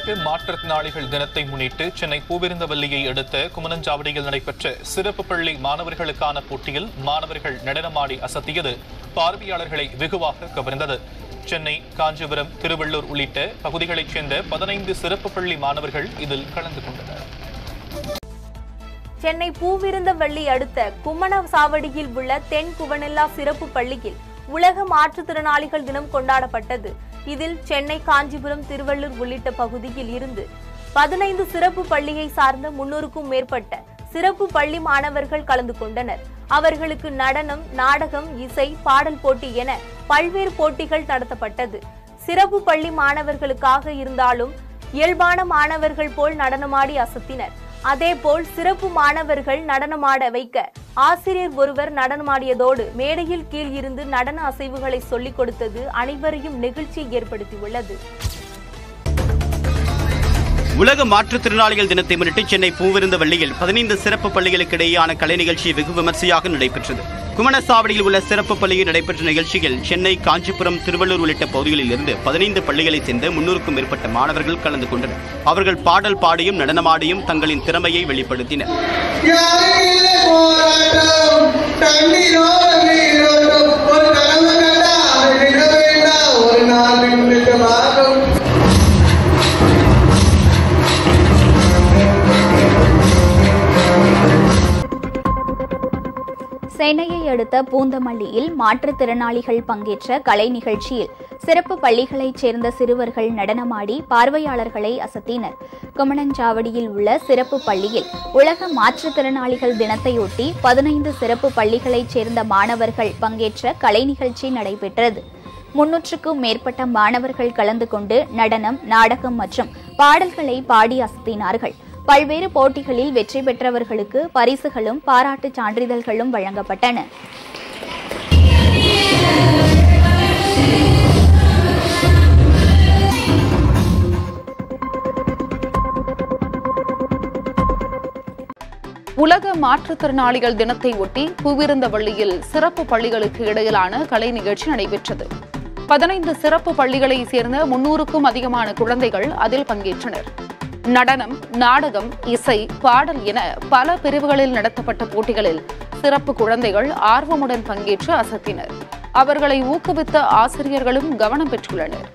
உலக மாற்றுத்திறனாளிகள் தினத்தை முன்னிட்டு சென்னை பூவிருந்தவல்லியை அடுத்த குமணஞ்சாவடியில் நடைபெற்ற சிறப்பு பள்ளி மாணவர்களுக்கான போட்டியில் மாணவர்கள் நடனமாடி அசத்தியது பார்வையாளர்களை வெகுவாக கவர்ந்தது. சென்னை, காஞ்சிபுரம், திருவள்ளூர் உள்ளிட்ட பகுதிகளைச் சேர்ந்த 15 சிறப்பு பள்ளி மாணவர்கள் இதில் கலந்து கொண்டனர். சென்னை பூவிருந்தவல்லி அடுத்த குமணசாவடியில் உள்ள தென் குவனெல்லா சிறப்பு பள்ளியில் உலக மாற்றுத்திறனாளிகள் தினம் கொண்டாடப்பட்டது. இதில் சென்னை, காஞ்சிபுரம், திருவள்ளூர் உள்ளிட்ட பகுதியில் இருந்து 15 சிறப்பு பள்ளியை சார்ந்த 300க்கும் மேற்பட்ட சிறப்பு பள்ளி மாணவர்கள் கலந்து கொண்டனர். அவர்களுக்கு நடனம், நாடகம், இசை, பாடல் போட்டி என பல்வேறு போட்டிகள் நடத்தப்பட்டது. சிறப்பு பள்ளி மாணவர்களுக்காக இருந்தாலும் இயல்பான மாணவர்கள் போல் நடனமாடி அசத்தினர். அதேபோல் சிறப்பு மாணவர்கள் நடனமாட வைக்க ஆசிரியர் ஒருவர் நடனமாடியதோடு மேடையில் கீழ் இருந்து நடன அசைவுகளை சொல்லிக் கொடுத்தது அனைவரையும் நெகிழ்ச்சியை ஏற்படுத்தியுள்ளது. உலக மாற்றுத்திறனாளிகள் தினத்தை முன்னிட்டு சென்னை பூவிருந்தவல்லியில் 15 சிறப்பு பள்ளிகளுக்கு இடையேயான கலை நிகழ்ச்சி வெகு விமர்சையாக நடைபெற்றது. குமணசாவடியில் உள்ள சிறப்பு பள்ளியில் நடைபெற்ற நிகழ்ச்சியில் சென்னை, காஞ்சிபுரம், திருவள்ளூர் உள்ளிட்ட பகுதிகளில் இருந்து 15 பள்ளிகளைச் சேர்ந்த 300க்கும் மேற்பட்ட மாணவர்கள் கலந்து கொண்டனர். அவர்கள் பாடல் பாடியும் நடனமாடியும் தங்களின் திறமையை வெளிப்படுத்தினர். சென்னையை அடுத்த பூந்தமல்லியில் மாற்றுத்திறனாளிகள் பங்கேற்ற கலை நிகழ்ச்சியில் சிறப்பு பள்ளிகளைச் சேர்ந்த சிறுவர்கள் நடனமாடி பார்வையாளர்களை அசத்தினர். குமணஞ்சாவடியில் உள்ள சிறப்பு பள்ளியில் உலக மாற்றுத்திறனாளிகள் தினத்தையொட்டி 15 சிறப்பு பள்ளிகளைச் சேர்ந்த மாணவர்கள் பங்கேற்ற கலை நிகழ்ச்சி நடைபெற்றது. 300க்கும் மேற்பட்ட மாணவர்கள் கலந்து கொண்டு நடனம், நாடகம் மற்றும் பாடல்களை பாடி அசத்தினார்கள். பல்வேறு போட்டிகளில் வெற்றி பெற்றவர்களுக்கு பரிசுகளும் பாராட்டுச் சான்றிதழ்களும் வழங்கப்பட்டன. உலக மாற்றுத்திறனாளிகள் தினத்தை ஒட்டி பூவிருந்தவல்லியில் சிறப்பு பள்ளிகளுக்கு இடையிலான கலை நிகழ்ச்சி நடைபெற்றது. 15 சிறப்பு பள்ளிகளைச் சேர்ந்த 300க்கும் அதிகமான குழந்தைகள் அதில் பங்கேற்றனர். நடனம், நாடகம், இசை, பாடல் என பல பிரிவுகளில் நடத்தப்பட்ட போட்டிகளில் சிறப்பு குழந்தைகள் ஆர்வமுடன் பங்கேற்று அசத்தினர். அவர்களை ஊக்குவித்த ஆசிரியர்களும் கவனம் பெற்றுள்ளனர்.